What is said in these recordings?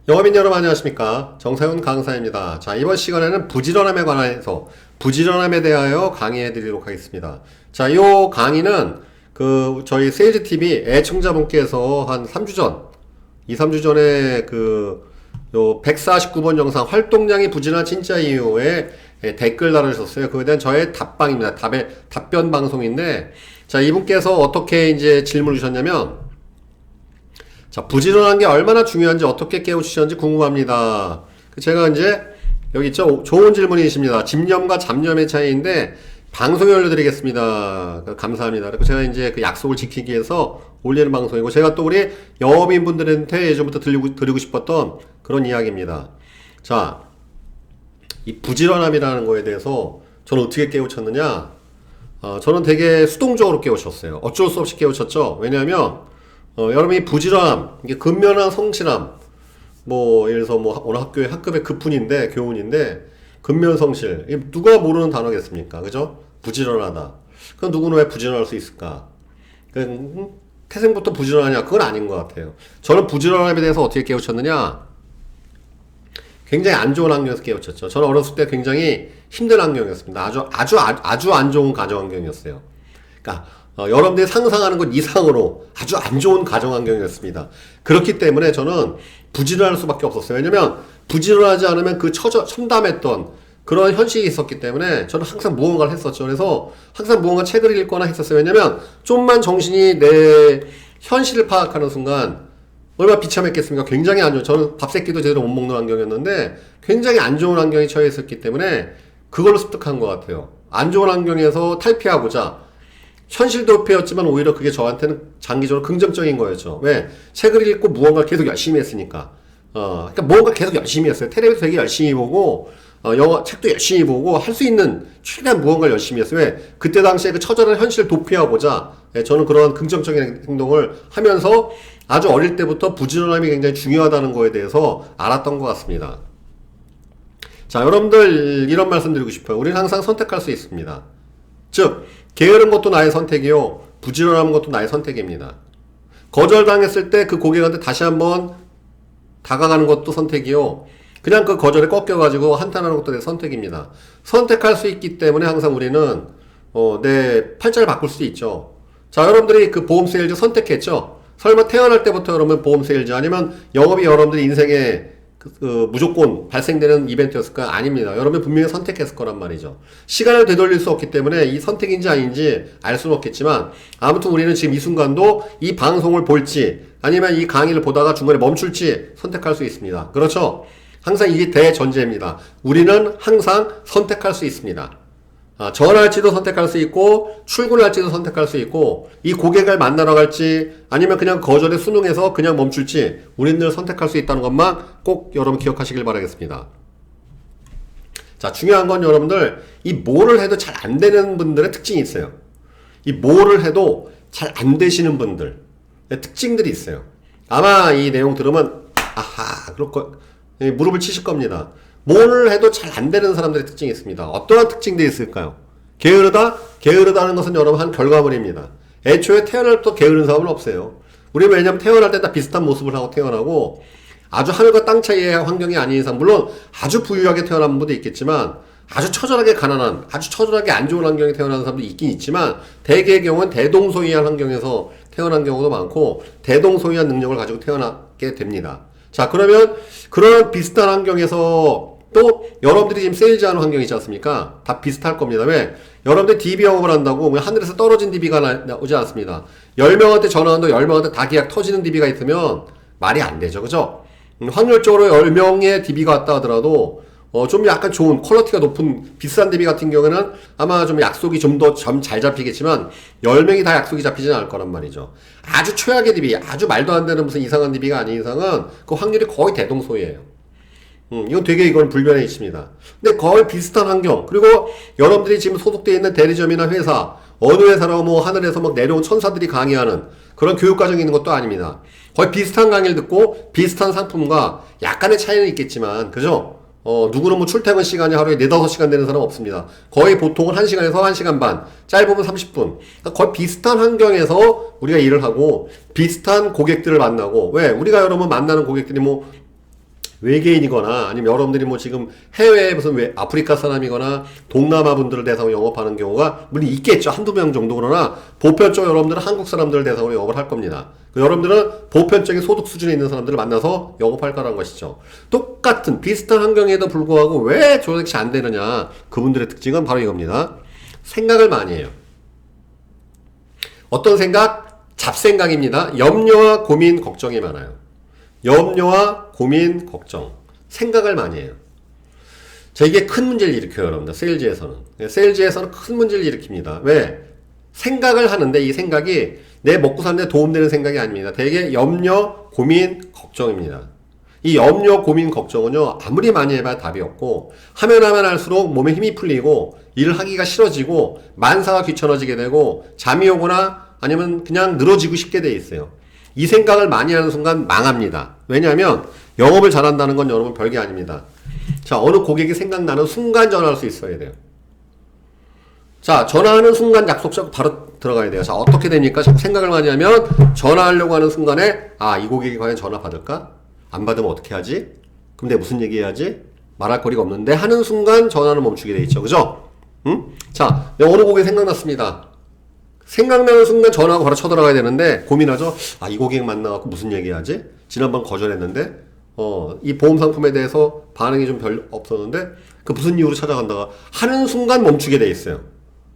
영업인 여러분 안녕하십니까? 정세훈 강사입니다. 자, 이번 시간에는 부지런함에 관해서 부지런함에 대하여 강의해 드리도록 하겠습니다. 자, 이 강의는 저희 세일즈 TV 애청자분께서 한 3주 전, 2, 3주 전에 요 149번 영상 활동량이 부진한 진짜 이유에 댓글 달아주셨어요. 그에 대한 저의 답방입니다. 답변 방송인데, 자, 이분께서 어떻게 이제 질문을 주셨냐면, 자, 부지런한 게 얼마나 중요한지 어떻게 깨우치셨는지 궁금합니다. 제가 이제, 여기 있죠? 좋은 질문이십니다. 집념과 잡념의 차이인데, 방송에 올려드리겠습니다. 감사합니다. 그리고 제가 이제 그 약속을 지키기 위해서 올리는 방송이고, 제가 또 우리 영업인분들한테 예전부터 드리고 싶었던 그런 이야기입니다. 자, 이 부지런함이라는 거에 대해서 저는 어떻게 깨우쳤느냐? 저는 되게 수동적으로 깨우쳤어요. 어쩔 수 없이 깨우쳤죠? 왜냐하면, 여러분이 부지런함, 이게 근면한 성실함, 예를 들어서 오늘 학급의 급훈인데, 교훈인데, 근면성실. 이게 누가 모르는 단어겠습니까? 그죠? 부지런하다. 그럼 누구는 왜 부지런할 수 있을까? 태생부터 부지런하냐? 그건 아닌 것 같아요. 저는 부지런함에 대해서 어떻게 깨우쳤느냐? 굉장히 안 좋은 환경에서 깨우쳤죠. 저는 어렸을 때 굉장히 힘든 환경이었습니다. 아주 안 좋은 가정 환경이었어요. 그러니까, 여러분들이 상상하는 것 이상으로 아주 안 좋은 가정 환경이었습니다. 그렇기 때문에 저는 부지런할 수밖에 없었어요. 왜냐면 부지런하지 않으면 첨담했던 그런 현실이 있었기 때문에 저는 항상 무언가를 했었죠. 그래서 항상 무언가 책을 읽거나 했었어요. 왜냐면 좀만 정신이 내 현실을 파악하는 순간 얼마나 비참했겠습니까? 굉장히 안 좋은, 저는 밥 새끼도 제대로 못 먹는 환경이었는데 굉장히 안 좋은 환경에 처해 있었기 때문에 그걸로 습득한 것 같아요. 안 좋은 환경에서 탈피하고자 현실도 패였지만 오히려 그게 저한테는 장기적으로 긍정적인 거였죠. 왜? 책을 읽고 무언가를 계속 열심히 했으니까. 그러니까 무언가 계속 열심히 했어요. 텔레비도 되게 열심히 보고, 책도 열심히 보고, 할 수 있는 최대한 무언가를 열심히 했어요. 왜? 그때 당시에 그 처절한 현실을 도피하고자, 저는 그런 긍정적인 행동을 하면서 아주 어릴 때부터 부지런함이 굉장히 중요하다는 거에 대해서 알았던 것 같습니다. 자, 여러분들 이런 말씀 드리고 싶어요. 우리는 항상 선택할 수 있습니다. 즉, 게으른 것도 나의 선택이요, 부지런한 것도 나의 선택입니다. 거절당했을 때 그 고객한테 다시 한번 다가가는 것도 선택이요, 그냥 그 거절에 꺾여가지고 한탄하는 것도 내 선택입니다. 선택할 수 있기 때문에 항상 우리는 내 팔자를 바꿀 수 있죠. 자, 여러분들이 그 보험 세일즈 선택했죠? 설마 태어날 때부터 여러분 보험 세일즈 아니면 영업이 여러분들 인생에 무조건 발생되는 이벤트였을까요? 아닙니다. 여러분이 분명히 선택했을 거란 말이죠. 시간을 되돌릴 수 없기 때문에 이 선택인지 아닌지 알 수는 없겠지만, 아무튼 우리는 지금 이 순간도 이 방송을 볼지 아니면 이 강의를 보다가 중간에 멈출지 선택할 수 있습니다. 그렇죠? 항상 이게 대전제입니다. 우리는 항상 선택할 수 있습니다. 전화할지도 선택할 수 있고, 출근할지도 선택할 수 있고, 이 고객을 만나러 갈지, 아니면 그냥 거절에 순응해서 그냥 멈출지, 우리는 늘 선택할 수 있다는 것만 꼭 여러분 기억하시길 바라겠습니다. 자, 중요한 건 여러분들, 이 뭐를 해도 잘 안 되는 분들의 특징이 있어요. 이 뭐를 해도 잘 안 되시는 분들, 특징들이 있어요. 아마 이 내용 들으면, 무릎을 치실 겁니다. 뭘 해도 잘 안 되는 사람들의 특징이 있습니다. 어떠한 특징들이 있을까요? 게으르다는 것은 여러분 한 결과물입니다. 애초에 태어날 때부터 게으른 사람은 없어요. 우리는 왜냐면 태어날 때 다 비슷한 모습을 하고 태어나고, 아주 하늘과 땅 차이의 환경이 아닌 이상, 물론 아주 부유하게 태어난 분도 있겠지만, 아주 처절하게 가난한, 아주 처절하게 안 좋은 환경에 태어난 사람도 있긴 있지만, 대개의 경우는 대동소이한 환경에서 태어난 경우도 많고, 대동소이한 능력을 가지고 태어나게 됩니다. 자, 그러면 그런 비슷한 환경에서 또 여러분들이 지금 세일즈하는 환경이 있지 않습니까? 다 비슷할 겁니다. 왜? 여러분들 DB 영업을 한다고 하늘에서 떨어진 DB가 나오지 않습니다. 10명한테 전화한다고 10명한테 다 계약 터지는 DB가 있으면 말이 안 되죠. 그죠? 확률적으로 10명의 DB가 왔다 하더라도 좀 약간 좋은 퀄리티가 높은 비싼 DB 같은 경우에는 아마 좀 약속이 좀 더 잘 잡히겠지만 10명이 다 약속이 잡히지는 않을 거란 말이죠. 아주 최악의 DB, 아주 말도 안 되는 무슨 이상한 DB가 아닌 이상은 그 확률이 거의 대동소이해요. 이건 불변의 이치입니다. 근데 거의 비슷한 환경, 그리고 여러분들이 지금 소속되어 있는 대리점이나 회사, 어느 회사라고 하늘에서 막 내려온 천사들이 강의하는 그런 교육과정이 있는 것도 아닙니다. 거의 비슷한 강의를 듣고 비슷한 상품과 약간의 차이는 있겠지만, 그죠? 누구는 출퇴근 시간이 하루에 4, 5시간 되는 사람 없습니다. 거의 보통은 1시간에서 1시간 반, 짧으면 30분. 거의 비슷한 환경에서 우리가 일을 하고, 비슷한 고객들을 만나고, 왜? 우리가 여러분 만나는 고객들이 외계인이거나 아니면 여러분들이 뭐 지금 해외에 무슨 아프리카 사람이거나 동남아 분들을 대상으로 영업하는 경우가 물론 있겠죠. 한두 명 정도. 그러나 보편적으로 여러분들은 한국 사람들을 대상으로 영업을 할 겁니다. 여러분들은 보편적인 소득 수준에 있는 사람들을 만나서 영업할 거라는 것이죠. 똑같은 비슷한 환경에도 불구하고 왜 조직이 안 되느냐. 그분들의 특징은 바로 이겁니다. 생각을 많이 해요. 어떤 생각? 잡생각입니다. 염려와 고민, 걱정이 많아요. 염려와 고민, 걱정. 생각을 많이 해요. 자, 이게 큰 문제를 일으켜요, 여러분들. 세일즈에서는. 세일즈에서는 큰 문제를 일으킵니다. 왜? 생각을 하는데 이 생각이 내 먹고 사는데 도움되는 생각이 아닙니다. 되게 염려, 고민, 걱정입니다. 이 염려, 고민, 걱정은요, 아무리 많이 해봐야 답이 없고, 하면 할수록 몸에 힘이 풀리고, 일을 하기가 싫어지고, 만사가 귀찮아지게 되고, 잠이 오거나 아니면 그냥 늘어지고 싶게 돼 있어요. 이 생각을 많이 하는 순간 망합니다. 왜냐하면 영업을 잘한다는 건 여러분 별게 아닙니다. 자, 어느 고객이 생각나는 순간 전화할 수 있어야 돼요. 자, 전화하는 순간 약속 잡고 바로 들어가야 돼요. 자, 어떻게 됩니까? 자꾸 생각을 많이 하면 전화하려고 하는 순간에 이 고객이 과연 전화 받을까? 안 받으면 어떻게 하지? 그럼 내가 무슨 얘기 해야지? 말할 거리가 없는데 하는 순간 전화는 멈추게 돼 있죠. 그죠? 응? 자, 어느 고객이 생각났습니다. 생각나는 순간 전화하고 바로 쳐들어가야 되는데 고민하죠. 이 고객 만나갖고 무슨 얘기하지? 지난번 거절했는데 이 보험 상품에 대해서 반응이 좀 별 없었는데 그 무슨 이유로 찾아간다가 하는 순간 멈추게 돼 있어요.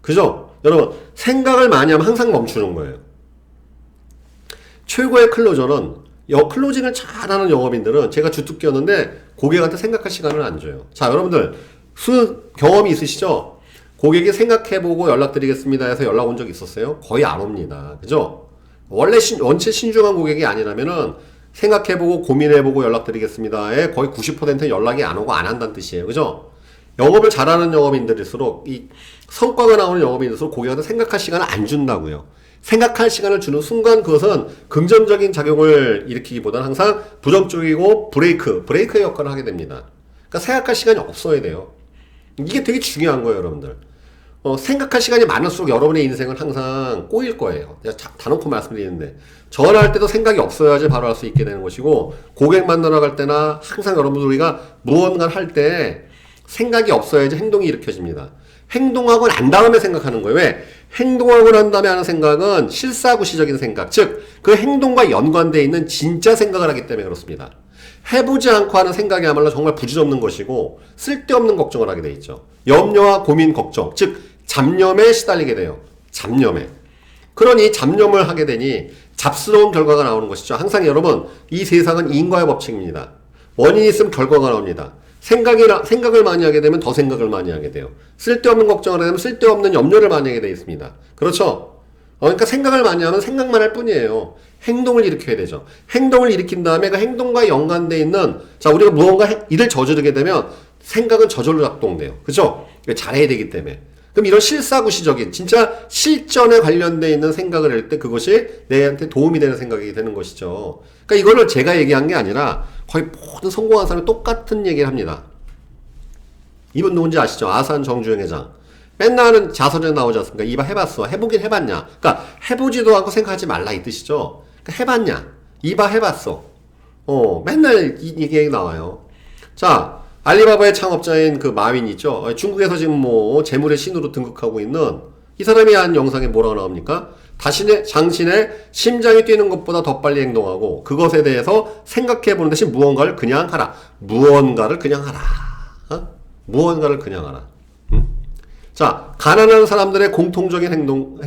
그죠? 여러분 생각을 많이 하면 항상 멈추는 거예요. 최고의 클로저는 클로징을 잘하는 영업인들은 제가 주특 끼었는데 고객한테 생각할 시간을 안 줘요. 자, 여러분들 경험이 있으시죠? 고객이 생각해보고 연락드리겠습니다 해서 연락 온 적 있었어요? 거의 안 옵니다. 그죠? 원체 신중한 고객이 아니라면은 생각해보고 고민해보고 연락드리겠습니다에 거의 90%는 연락이 안 오고 안 한다는 뜻이에요. 그죠? 영업을 잘하는 영업인들일수록 이 성과가 나오는 영업인일수록 고객한테 생각할 시간을 안 준다고요. 생각할 시간을 주는 순간 그것은 긍정적인 작용을 일으키기보다는 항상 부정적이고 브레이크의 역할을 하게 됩니다. 그러니까 생각할 시간이 없어야 돼요. 이게 되게 중요한 거예요, 여러분들. 생각할 시간이 많을수록 여러분의 인생은 항상 꼬일 거예요. 제가 다놓고 말씀드리는데 전화할 때도 생각이 없어야지 바로 할 수 있게 되는 것이고 고객 만나러 갈 때나 항상 여러분들 우리가 무언가를 할 때 생각이 없어야지 행동이 일으켜집니다. 행동하고 난 다음에 생각하는 거예요. 왜? 행동하고 난 다음에 하는 생각은 실사구시적인 생각, 즉 그 행동과 연관되어 있는 진짜 생각을 하기 때문에 그렇습니다. 해보지 않고 하는 생각이야말로 정말 부질없는 것이고 쓸데없는 걱정을 하게 돼 있죠. 염려와 고민, 걱정, 즉 잡념에 시달리게 돼요. 잡념에. 그러니 잡념을 하게 되니 잡스러운 결과가 나오는 것이죠. 항상 여러분 이 세상은 인과의 법칙입니다. 원인이 있으면 결과가 나옵니다. 생각을 많이 하게 되면 더 생각을 많이 하게 돼요. 쓸데없는 걱정을 하게 되면 쓸데없는 염려를 많이 하게 되어 있습니다. 그렇죠? 그러니까 생각을 많이 하면 생각만 할 뿐이에요. 행동을 일으켜야 되죠. 행동을 일으킨 다음에 그 행동과 연관되어 있는 우리가 무언가 일을 저지르게 되면 생각은 저절로 작동돼요. 그죠? 잘해야 되기 때문에. 그럼 이런 실사구시적인 진짜 실전에 관련되어 있는 생각을 할 때 그것이 내한테 도움이 되는 생각이 되는 것이죠. 그러니까 이거를 제가 얘기한 게 아니라 거의 모든 성공한 사람이 똑같은 얘기를 합니다. 이분 누군지 아시죠? 아산 정주영 회장. 맨날 하는 자서전에 나오지 않습니까? 이봐 해봤어. 해보긴 해봤냐? 그러니까 해보지도 않고 생각하지 말라 이 뜻이죠. 그러니까 해봤냐? 이봐 해봤어. 맨날 이 얘기 나와요. 자, 알리바바의 창업자인 그 마윈 있죠? 중국에서 지금 뭐 재물의 신으로 등극하고 있는 이 사람이 한 영상에 뭐라고 나옵니까? 당신의 심장이 뛰는 것보다 더 빨리 행동하고 그것에 대해서 생각해보는 대신 무언가를 그냥 하라. 무언가를 그냥 하라. 무언가를 그냥 하라. 자, 가난한 사람들의 공통적인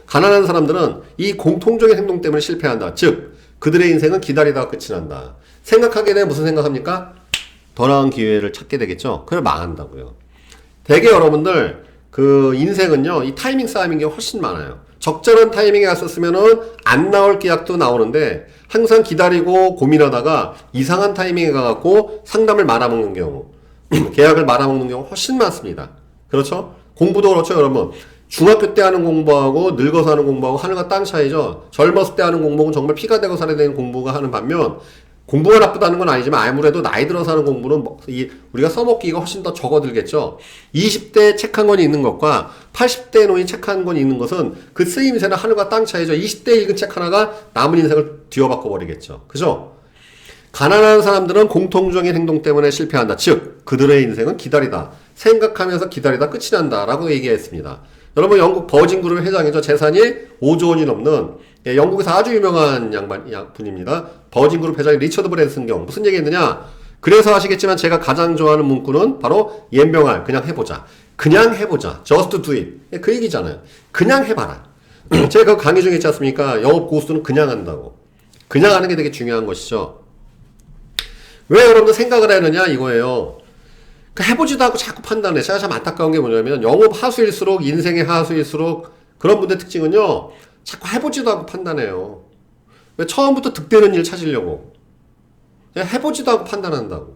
가난한 사람들은 이 공통적인 행동 때문에 실패한다. 즉, 그들의 인생은 기다리다가 끝이 난다. 생각하게 되면 무슨 생각합니까? 더 나은 기회를 찾게 되겠죠? 그걸 망한다고요. 되게 여러분들, 인생은요, 이 타이밍 싸움인 게 훨씬 많아요. 적절한 타이밍에 갔었으면은 안 나올 계약도 나오는데, 항상 기다리고 고민하다가 이상한 타이밍에 가갖고 상담을 말아먹는 경우, 계약을 말아먹는 경우 훨씬 많습니다. 그렇죠? 공부도 그렇죠, 여러분. 중학교 때 하는 공부하고 늙어서 하는 공부하고 하늘과 땅 차이죠. 젊었을 때 하는 공부는 정말 피가 되고 살아야 되는 공부가 하는 반면 공부가 나쁘다는 건 아니지만 아무래도 나이 들어서 하는 공부는 우리가 써먹기가 훨씬 더 적어들겠죠. 20대 책 한 권이 있는 것과 80대 노인 책 한 권이 있는 것은 그 쓰임새는 하늘과 땅 차이죠. 20대 읽은 책 하나가 남은 인생을 뒤어바꿔 버리겠죠. 그죠? 가난한 사람들은 공통적인 행동 때문에 실패한다. 즉 그들의 인생은 기다리다. 생각하면서 기다리다 끝이 난다. 라고 얘기했습니다. 여러분 영국 버진그룹의 회장이죠. 재산이 5조 원이 넘는 영국에서 아주 유명한 분입니다. 버진그룹 회장이 리처드 브랜슨경. 무슨 얘기했느냐. 그래서 아시겠지만 제가 가장 좋아하는 문구는 바로 연병할 그냥 해보자. 그냥 해보자. Just do it. 그 얘기잖아요. 그냥 해봐라. 제가 그 강의 중에 있지 않습니까? 영업 고수는 그냥 한다고. 그냥 하는 게 되게 중요한 것이죠. 왜 여러분들 생각을 하느냐 이거예요. 해보지도 않고 자꾸 판단해. 제가 참 안타까운 게 뭐냐면 영업 하수일수록 인생의 하수일수록 그런 분들 특징은요. 자꾸 해보지도 않고 판단해요. 왜 처음부터 득되는 일 찾으려고. 해보지도 않고 판단한다고.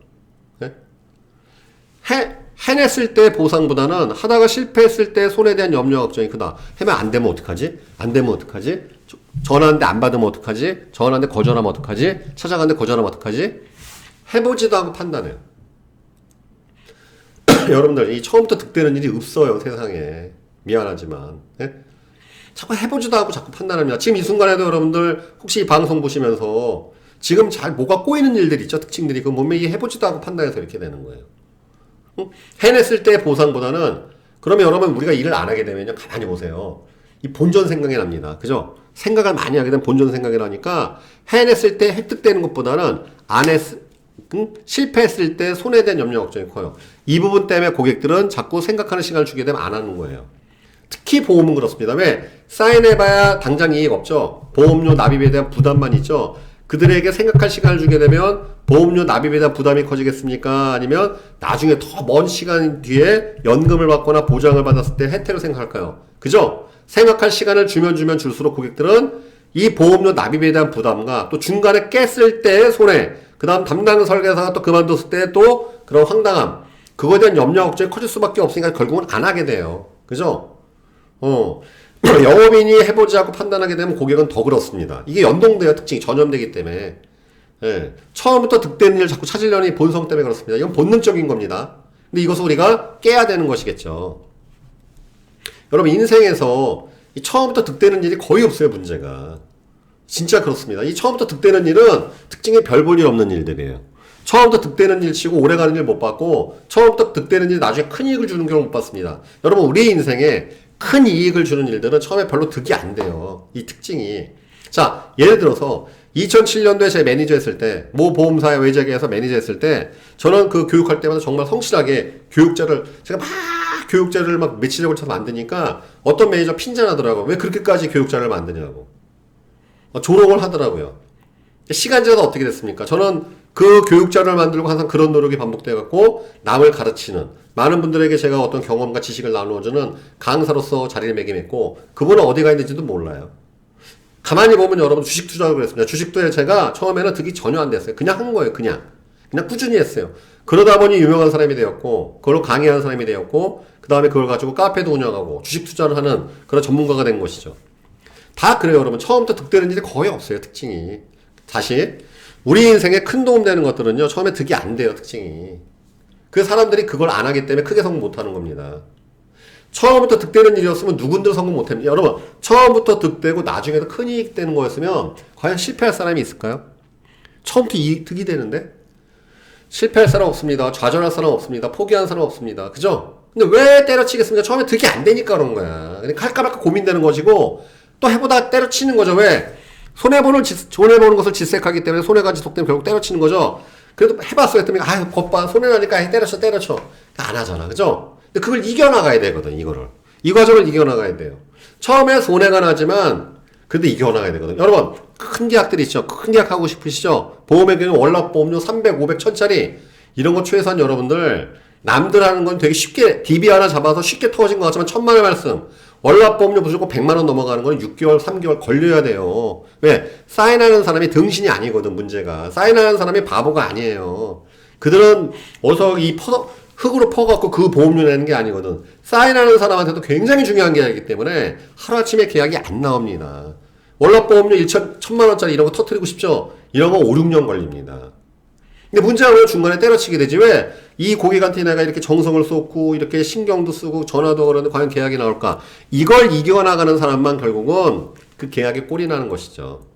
해냈을 때 보상보다는 하다가 실패했을 때 손에 대한 염려 걱정이 크다. 해면 안 되면 어떡하지? 안 되면 어떡하지? 전화하는데 안 받으면 어떡하지? 전화하는데 거절하면 어떡하지? 찾아가는데 거절하면 어떡하지? 해보지도 않고 판단해요. 여러분들 이 처음부터 득되는 일이 없어요 세상에. 미안하지만 자꾸 해보지도 않고 자꾸 판단합니다. 지금 이 순간에도 여러분들 혹시 이 방송 보시면서 지금 잘 뭐가 꼬이는 일들이 있죠. 특징들이 그 몸에 해보지도 않고 판단해서 이렇게 되는 거예요. 해냈을 때 보상보다는 그러면 여러분 우리가 일을 안 하게 되면요 가만히 보세요. 이 본전 생각이 납니다. 그죠? 생각을 많이 하게 되면 본전 생각이 나니까 해냈을 때 획득되는 것보다는 실패했을 때 손에 대한 염려 걱정이 커요. 이 부분 때문에 고객들은 자꾸 생각하는 시간을 주게 되면 안 하는 거예요. 특히 보험은 그렇습니다. 왜? 사인해봐야 당장 이익 없죠. 보험료 납입에 대한 부담만 있죠. 그들에게 생각할 시간을 주게 되면 보험료 납입에 대한 부담이 커지겠습니까? 아니면 나중에 더 먼 시간 뒤에 연금을 받거나 보장을 받았을 때 혜택을 생각할까요? 그죠? 생각할 시간을 주면 줄수록 고객들은 이 보험료 납입에 대한 부담과 또 중간에 깼을 때의 손해, 그 다음 담당 설계사가 또 그만뒀을 때 또 그런 황당함, 그거에 대한 염려 걱정이 커질 수밖에 없으니까 결국은 안 하게 돼요. 그죠? 영업인이 해보지 않고 판단하게 되면 고객은 더 그렇습니다. 이게 연동돼요. 특징이 전염되기 때문에. 예. 처음부터 득되는 일을 자꾸 찾으려는 이 본성 때문에 그렇습니다. 이건 본능적인 겁니다. 근데 이것을 우리가 깨야 되는 것이겠죠. 여러분 인생에서 이 처음부터 득되는 일이 거의 없어요. 문제가. 진짜 그렇습니다. 이 처음부터 득되는 일은 특징이 별 볼 일 없는 일들이에요. 처음부터 득되는 일 치고 오래가는 일 못 받고 처음부터 득되는 일 나중에 큰 이익을 주는 경우 못 받습니다. 여러분 우리 인생에 큰 이익을 주는 일들은 처음에 별로 득이 안 돼요. 이 특징이. 자 예를 들어서 2007년도에 제 매니저 했을 때 모 보험사의 외제계에서 매니저 했을 때 저는 그 교육할 때마다 정말 성실하게 제가 막 교육자를 막 며칠에 걸쳐서 만드니까 어떤 매니저 핀잔하더라고요. 왜 그렇게까지 교육자를 만드냐고. 조롱을 하더라고요. 시간 지나서 어떻게 됐습니까? 저는 그 교육자를 만들고 항상 그런 노력이 반복돼갖고 남을 가르치는 많은 분들에게 제가 어떤 경험과 지식을 나누어주는 강사로서 자리를 매김했고 그분은 어디가 있는지도 몰라요. 가만히 보면 여러분 주식 투자를 그랬습니다. 주식도 제가 처음에는 득이 전혀 안 됐어요. 그냥 한 거예요. 그냥 꾸준히 했어요. 그러다 보니 유명한 사람이 되었고 그걸로 강의하는 사람이 되었고 그 다음에 그걸 가지고 카페도 운영하고 주식 투자를 하는 그런 전문가가 된 것이죠. 다 그래요. 여러분 처음부터 득되는 일이 거의 없어요. 특징이. 다시 우리 인생에 큰 도움 되는 것들은요 처음에 득이 안 돼요. 특징이. 그 사람들이 그걸 안 하기 때문에 크게 성공 못 하는 겁니다. 처음부터 득되는 일이었으면 누군들 성공 못 합니다. 여러분 처음부터 득되고 나중에도 큰 이익 되는 거였으면 과연 실패할 사람이 있을까요? 처음부터 득이 되는데 실패할 사람 없습니다. 좌절할 사람 없습니다. 포기한 사람 없습니다. 그죠? 근데 왜 때려치겠습니까? 처음에 득이 안 되니까 그런 거야. 그러니까 할까 말까 고민되는 것이고 또 해보다 때려치는 거죠. 왜? 손해보는 것을 질색하기 때문에 손해가 지속되면 결국 때려치는 거죠. 그래도 해봤어 했더니 아유 겉봐 손해나니까 때려쳐 안 하잖아. 그죠? 근데 그걸 이겨나가야 되거든. 이 과정을 이겨나가야 돼요. 처음에 손해가 나지만 그래도 이겨나가야 되거든. 여러분 큰 계약들이 있죠. 큰 계약 하고 싶으시죠? 보험의 경우 월납보험료 300, 500, 1000짜리 이런 거 최소한 여러분들 남들 하는 건 되게 쉽게 DB 하나 잡아서 쉽게 터진 것 같지만 1000만 원 말씀 월납보험료 무조건 100만 원 넘어가는 건 6개월, 3개월 걸려야 돼요. 왜? 사인하는 사람이 등신이 아니거든, 문제가. 사인하는 사람이 바보가 아니에요. 그들은 어서 흙으로 퍼갖고 그 보험료 내는 게 아니거든. 사인하는 사람한테도 굉장히 중요한 계약이기 때문에 하루아침에 계약이 안 나옵니다. 월납보험료 1000만 원짜리 이런 거 터뜨리고 싶죠? 이런 거 5, 6년 걸립니다. 근데 문제가 왜 중간에 때려치게 되지? 왜? 이 고객한테 내가 이렇게 정성을 쏟고 이렇게 신경도 쓰고 전화도 걸었는데 과연 계약이 나올까? 이걸 이겨나가는 사람만 결국은 그 계약에 꼴이 나는 것이죠.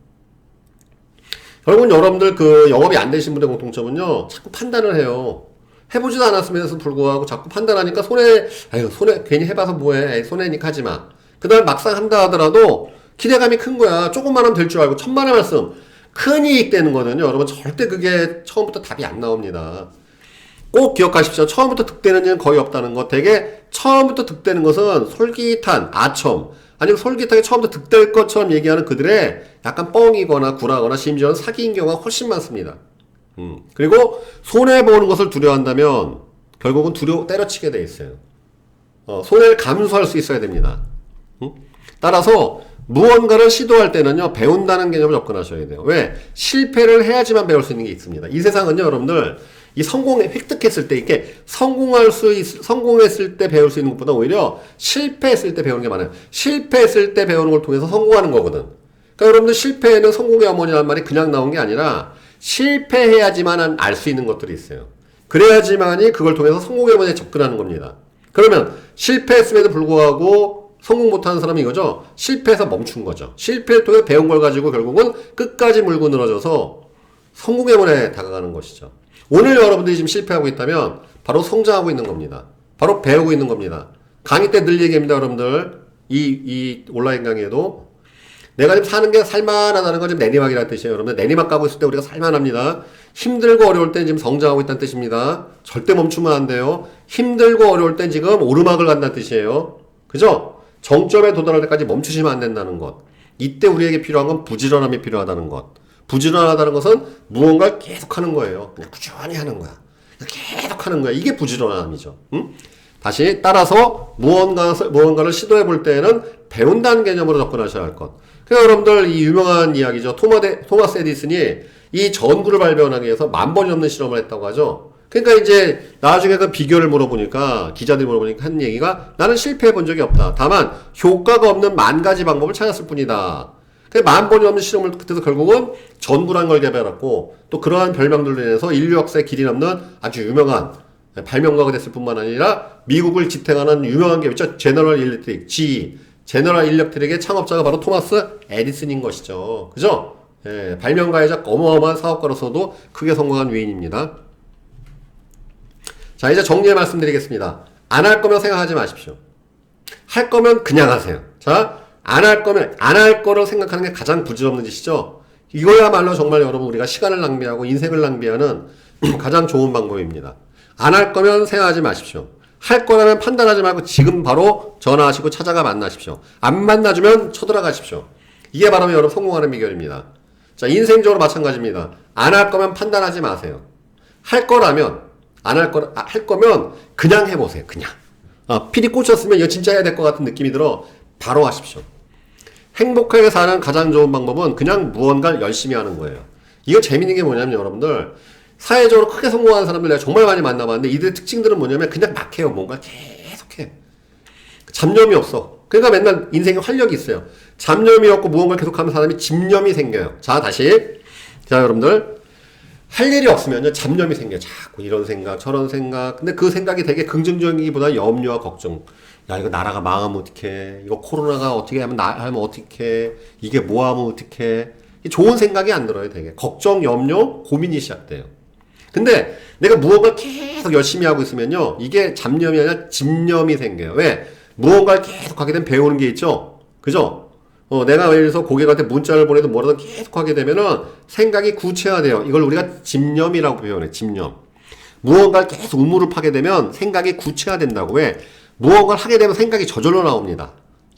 결국은 여러분들 그 영업이 안 되신 분의 공통점은요, 자꾸 판단을 해요. 해보지도 않았음에도 불구하고 자꾸 판단하니까 손해, 괜히 해봐서 뭐해. 손해니까 하지 마. 그 다음에 막상 한다 하더라도 기대감이 큰 거야. 조금만 하면 될 줄 알고 천만의 말씀. 큰 이익 되는 거는요, 여러분 절대 그게 처음부터 답이 안 나옵니다. 꼭 기억하십시오. 처음부터 득되는 일은 거의 없다는 것. 되게 처음부터 득되는 것은 솔깃한 아첨, 아니면 솔깃하게 처음부터 득될 것처럼 얘기하는 그들의 약간 뻥이거나 구라거나 심지어는 사기인 경우가 훨씬 많습니다. 그리고 손해보는 것을 두려워한다면 결국은 때려치게 돼 있어요. 손해를 감수할 수 있어야 됩니다. 따라서 무언가를 시도할 때는요, 배운다는 개념으로 접근하셔야 돼요. 왜? 실패를 해야지만 배울 수 있는 게 있습니다. 이 세상은요, 여러분들, 이 획득했을 때, 이렇게 성공했을 때 배울 수 있는 것보다 오히려 실패했을 때 배우는 게 많아요. 실패했을 때 배우는 걸 통해서 성공하는 거거든. 그러니까 여러분들 실패에는 성공의 어머니라는 말이 그냥 나온 게 아니라 실패해야지만 알 수 있는 것들이 있어요. 그래야지만이 그걸 통해서 성공의 어머니에 접근하는 겁니다. 그러면 실패했음에도 불구하고 성공 못하는 사람이 이거죠. 실패해서 멈춘 거죠. 실패를 통해 배운 걸 가지고 결국은 끝까지 물고 늘어져서 성공의 문에 다가가는 것이죠. 오늘 여러분들이 지금 실패하고 있다면 바로 성장하고 있는 겁니다. 바로 배우고 있는 겁니다. 강의 때 늘 얘기합니다, 여러분들. 이 온라인 강의에도. 내가 지금 사는 게 살만하다는 건 지금 내리막이라는 뜻이에요. 여러분들 내리막 가고 있을 때 우리가 살만합니다. 힘들고 어려울 땐 지금 성장하고 있다는 뜻입니다. 절대 멈추면 안 돼요. 힘들고 어려울 땐 지금 오르막을 간다는 뜻이에요. 그죠? 정점에 도달할 때까지 멈추시면 안 된다는 것. 이때 우리에게 필요한 건 부지런함이 필요하다는 것. 부지런하다는 것은 무언가를 계속 하는 거예요. 그냥 꾸준히 하는 거야. 계속 하는 거야. 이게 부지런함이죠. 응? 다시 따라서 무언가를 시도해 볼 때에는 배운다는 개념으로 접근하셔야 할 것. 그러니까 여러분들 이 유명한 이야기죠. 토마스 에디슨이 이 전구를 발명하기 위해서 10,000번이 넘는 실험을 했다고 하죠. 그러니까 이제 나중에 그 비결을 물어보니까, 기자들이 물어보니까 하는 얘기가, 나는 실패해 본 적이 없다. 다만 효과가 없는 10,000가지 방법을 찾았을 뿐이다. 10,000번이 넘는 실험을 그때도 결국은 전구라는 걸 개발했고, 또 그러한 별명들로 인해서 인류 역사에 길이 남는 아주 유명한 발명가가 됐을 뿐만 아니라 미국을 지탱하는 유명한 기업이죠. 제너럴 일렉트릭, GE. 제너럴 일렉트릭의 창업자가 바로 토마스 에디슨인 것이죠. 그죠? 예, 발명가이자 어마어마한 사업가로서도 크게 성공한 위인입니다. 자, 이제 정리해 말씀드리겠습니다. 안 할 거면 생각하지 마십시오. 할 거면 그냥 하세요. 자, 안 할 거면, 안 할 거를 생각하는 게 가장 부질없는 짓이죠. 이거야말로 정말 여러분 우리가 시간을 낭비하고 인생을 낭비하는 가장 좋은 방법입니다. 안 할 거면 생각하지 마십시오. 할 거라면 판단하지 말고 지금 바로 전화하시고 찾아가 만나십시오. 안 만나주면 쳐들어가십시오. 이게 바로 여러분 성공하는 비결입니다. 자, 인생적으로 마찬가지입니다. 안 할 거면 판단하지 마세요. 할 거라면, 할 거면 그냥 해보세요. 그냥. 필이 꽂혔으면 이거 진짜 해야 될 것 같은 느낌이 들어 바로 하십시오. 행복하게 사는 가장 좋은 방법은 그냥 무언가를 열심히 하는 거예요. 이거 재밌는 게 뭐냐면 여러분들, 사회적으로 크게 성공하는 사람들 내가 정말 많이 만나봤는데 이들의 특징들은 뭐냐면 그냥 막 해요. 뭔가 계속해. 잡념이 없어. 그러니까 맨날 인생에 활력이 있어요. 잡념이 없고 무언가를 계속하는 사람이 집념이 생겨요. 자, 다시. 자, 여러분들. 할 일이 없으면요, 잡념이 생겨요. 자꾸 이런 생각, 저런 생각. 근데 그 생각이 되게 긍정적이기보다 염려와 걱정. 야, 이거 나라가 망하면 어떡해. 이거 코로나가 어떻게 하면 어떡해. 이게 뭐 하면 어떡해. 좋은 생각이 안 들어요, 되게. 걱정, 염려, 고민이 시작돼요. 근데 내가 무언가를 계속 열심히 하고 있으면요, 이게 잡념이 아니라 집념이 생겨요. 왜? 무언가를 계속 하게 되면 배우는 게 있죠? 그죠? 내가 예를 들어서 고객한테 문자를 보내도 뭐라도 계속 하게 되면은 생각이 구체화돼요. 이걸 우리가 집념이라고 표현해, 집념. 무언가를 계속 우물을 파게 되면 생각이 구체화된다고. 왜? 무언가를 하게 되면 생각이 저절로 나옵니다.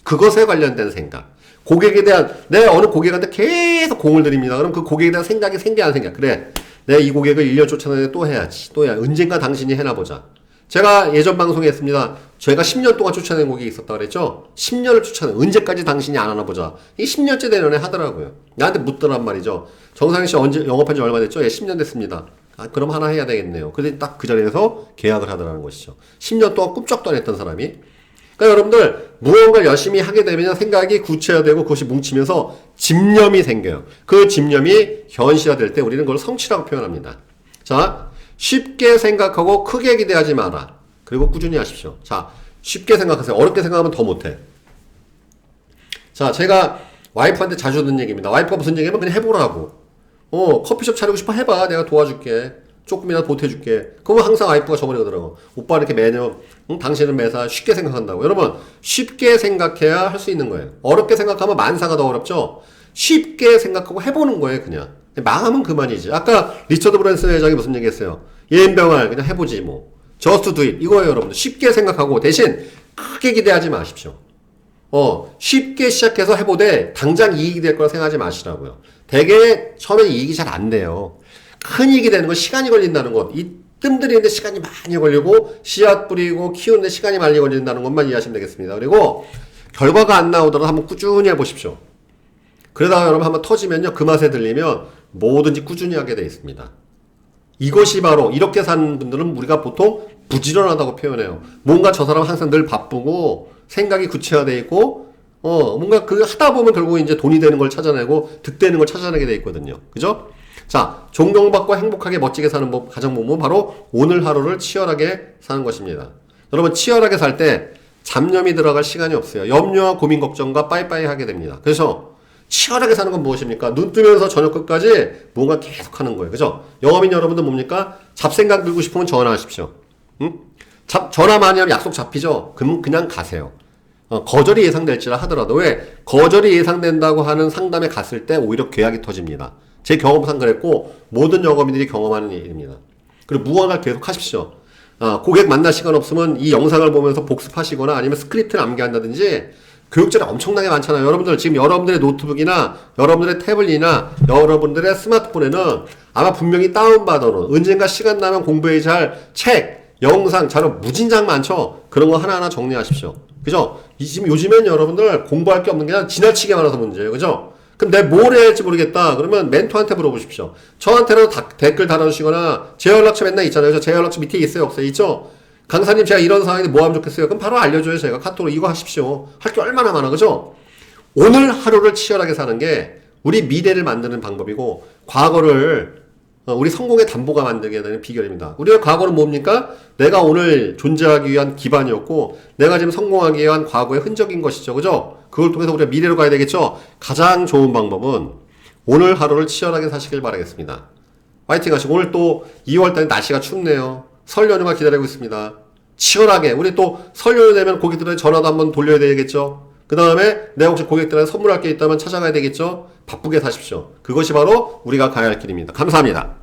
그것에 관련된 생각. 고객에 대한, 내가 어느 고객한테 계속 공을 들입니다. 그럼 그 고객에 대한 생각이 생겨, 안 생겨? 그래. 내가 이 고객을 1년 쫓아내는데 또 해야지. 또 해야. 언젠가 당신이 해나 보자. 제가 예전 방송에 했습니다. 제가 10년 동안 쫓아낸 고객이 있었다 그랬죠? 10년을 쫓아낸, 언제까지 당신이 안 하나 보자. 이 10년째 되는 애 하더라고요. 나한테 묻더란 말이죠. 정상희 씨 언제, 영업한 지 얼마 됐죠? 예, 10년 됐습니다. 그럼 하나 해야 되겠네요. 근데 딱 그 자리에서 계약을 하더라는 것이죠. 10년 동안 꿈쩍도 안 했던 사람이. 그러니까 여러분들, 무언가를 열심히 하게 되면 생각이 구체화되고 그것이 뭉치면서 집념이 생겨요. 그 집념이 현실화될 때 우리는 그걸 성취라고 표현합니다. 자, 쉽게 생각하고 크게 기대하지 마라. 그리고 꾸준히 하십시오. 자, 쉽게 생각하세요. 어렵게 생각하면 더 못해. 자, 제가 와이프한테 자주 듣는 얘기입니다. 와이프가 무슨 얘기하면 그냥 해보라고. 커피숍 차리고 싶어 해봐. 내가 도와줄게. 조금이라도 보태줄게. 그러면 항상 와이프가 저번에 그러더라고. 오빠 이렇게 매년, 당신은 매사 쉽게 생각한다고. 여러분, 쉽게 생각해야 할 수 있는 거예요. 어렵게 생각하면 만사가 더 어렵죠? 쉽게 생각하고 해보는 거예요, 그냥. 망하면 그만이지. 아까 리처드 브랜슨 회장이 무슨 얘기 했어요? 예인병을 그냥 해보지, 뭐. Just do it. 이거예요, 여러분들. 쉽게 생각하고 대신 크게 기대하지 마십시오. 쉽게 시작해서 해보되 당장 이익이 될 거라 생각하지 마시라고요. 되게 처음에 이익이 잘 안 돼요. 큰 이익이 되는 건 시간이 걸린다는 것. 이 뜸들이는데 시간이 많이 걸리고 씨앗 뿌리고 키우는데 시간이 많이 걸린다는 것만 이해하시면 되겠습니다. 그리고 결과가 안 나오더라도 한번 꾸준히 해보십시오. 그러다가 여러분 한번 터지면요. 그 맛에 들리면 뭐든지 꾸준히 하게 돼 있습니다. 이것이 바로 이렇게 사는 분들은 우리가 보통 부지런하다고 표현해요. 뭔가 저 사람 항상 늘 바쁘고 생각이 구체화되어 있고 뭔가 그 하다 보면 결국 이제 돈이 되는 걸 찾아내고 득되는 걸 찾아내게 돼 있거든요. 그죠? 자, 존경받고 행복하게 멋지게 사는 법, 가장 본문 바로 오늘 하루를 치열하게 사는 것입니다. 여러분 치열하게 살 때 잡념이 들어갈 시간이 없어요. 염려와 고민 걱정과 빠이빠이 하게 됩니다. 그래서 치열하게 사는 건 무엇입니까? 눈 뜨면서 저녁 끝까지 뭔가 계속 하는 거예요. 그죠? 영업인 여러분들 뭡니까? 잡생각 들고 싶으면 전화하십시오. 응? 전화 많이 하면 약속 잡히죠? 그럼 그냥 가세요. 거절이 예상될지라 하더라도 왜? 거절이 예상된다고 하는 상담에 갔을 때 오히려 계약이 터집니다. 제 경험상 그랬고 모든 영업인들이 경험하는 일입니다. 그리고 무언가를 계속 하십시오. 고객 만날 시간 없으면 이 영상을 보면서 복습하시거나 아니면 스크립트를 암기한다든지 교육자료 엄청나게 많잖아요. 여러분들 지금 여러분들의 노트북이나 여러분들의 태블릿이나 여러분들의 스마트폰에는 아마 분명히 다운받아놓은 언젠가 시간 나면 공부해야 할 책, 영상, 자료 무진장 많죠? 그런 거 하나하나 정리하십시오. 그죠? 지금 요즘엔 여러분들 공부할 게 없는 게 아니라 지나치게 많아서 문제예요. 그죠? 그럼 내가 뭘 해야 할지 모르겠다. 그러면 멘토한테 물어보십시오. 저한테라도 댓글 달아주시거나 제 연락처 맨날 있잖아요. 제 연락처 밑에 있어요? 없어요? 있죠? 강사님 제가 이런 상황인데 뭐 하면 좋겠어요? 그럼 바로 알려줘요. 제가 카톡으로 이거 하십시오. 할 게 얼마나 많아. 그죠? 오늘 하루를 치열하게 사는 게 우리 미래를 만드는 방법이고 과거를 우리 성공의 담보가 만들게 되는 비결입니다. 우리가 과거는 뭡니까? 내가 오늘 존재하기 위한 기반이었고 내가 지금 성공하기 위한 과거의 흔적인 것이죠. 그죠? 그걸 통해서 우리가 미래로 가야 되겠죠? 가장 좋은 방법은 오늘 하루를 치열하게 사시길 바라겠습니다. 화이팅 하시고 오늘 또 2월달에 날씨가 춥네요. 설 연휴가 기다리고 있습니다. 치열하게 우리 또 설 연휴 되면 고객들한테 전화도 한번 돌려야 되겠죠? 그 다음에 내가 혹시 고객들한테 선물할 게 있다면 찾아가야 되겠죠? 바쁘게 사십시오. 그것이 바로 우리가 가야 할 길입니다. 감사합니다.